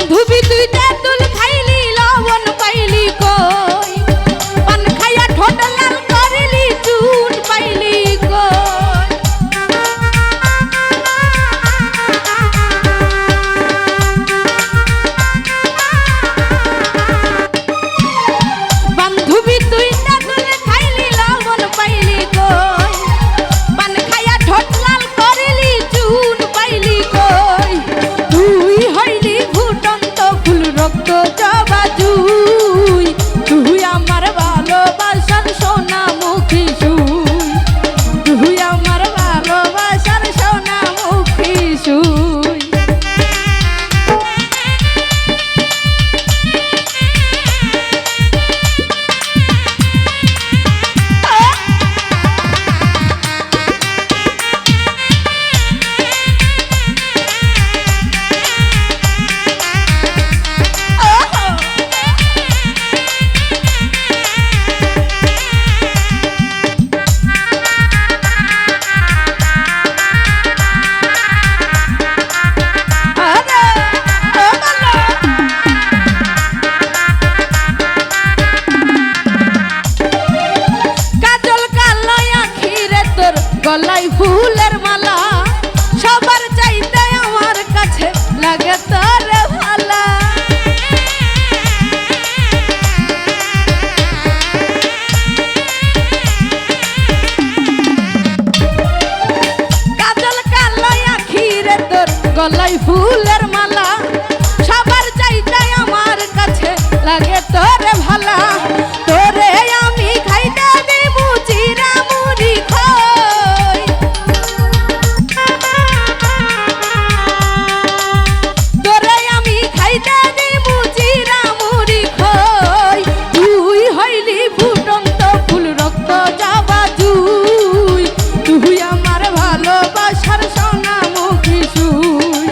বান্ধবী তুই তেঁতুল খাইলি লবণ পাইলি কই, পান খাইয়া ঠোঁট লাল করিলি চুন পাইলি কই। বান্ধবী তুই তেঁতুল খাইলি লবণ পাইলি কই, পান খাইয়া ঠোঁট লাল করিলি চুন পাইলি কই। তুই হইলি ফুটন্ত ফুল রক্ত জবা জুই, তুই আমার ভালোবাসার সোনামুখী সুই, তুই আমার ভালোবাসার সোনামুখী সুই। গলায় ফুলের মালা সবার চাইতে আমার কাছে লাগে তোর ভালা। কাজল কালো আখিরে তোর গলায় ফুলের মালা সবার চাইতে আমার কাছে লাগে তোর ভালা। তোরে আমি খাইতে দিব চিরা মুড়ি খই, তোরে আমি খাইতে দিব চিরা মুড়ি খই। তুই হইলি ফুটন্ত ফুল রক্ত জবা জুই, তুই আমার ভালোবাসার সোনামুখী সুই,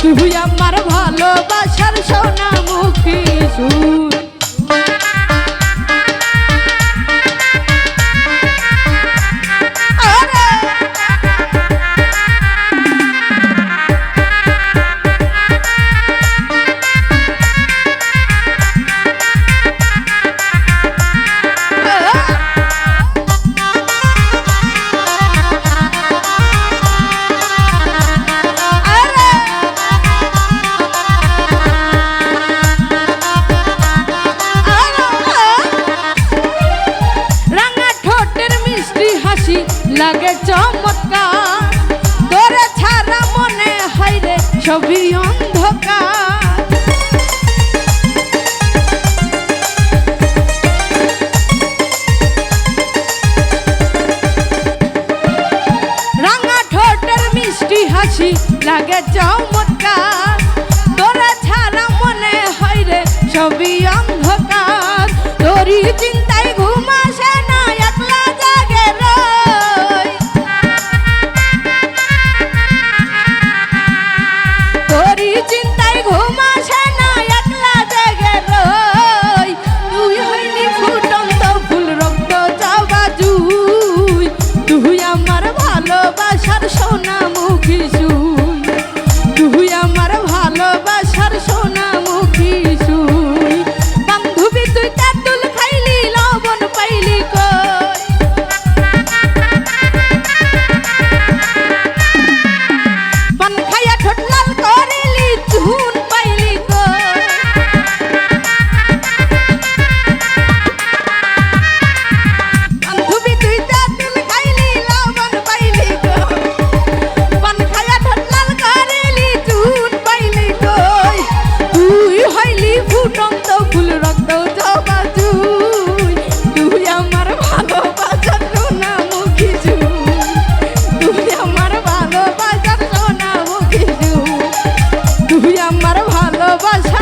তুই আমার ভালোবাসার সোনামুখী সুই। লাগে চমৎকার, তোরে ছাড়া মনে হয় রে সবই অন্ধকার। রাঙা ঠোঁটের মিষ্টি হাসি লাগে চমৎকার, তোরে ছাড়া মনে হয় রে সবই অন্ধকার। তোরই চিন্তায় ঘুম আসে না, একলা জাগে রই, তোরই চিন্তায় ঘুম আসে না, একলা জাগে রই। তুই হইলি ফুটন্ত ফুল রক্ত জবা জুই, তুই আমার ভালোবাসার সোনামুখী সুই, তুই আমার ভালোবাসার সোনামুখী সুই। বান্ধবী তুই তেঁতুল খাইলি লবণ পাইলি কই, পান খাইয়া ঠোঁট লাল করিলি চুন পাইলি কই। বান্ধবী তুই তেঁতুল খাইলি লবণ পাইলি কই, পান খাইয়া ঠোঁট লাল করিলি চুন পাইলি কই। তুই হইলি ফুটন্ত ফুল রক্ত জবা জুই, তুই আমার ভালোবাসার সোনামুখী সুই, তুই আমার ভালোবাসার সোনামুখী সুই, তুই আমার ভালোবাসা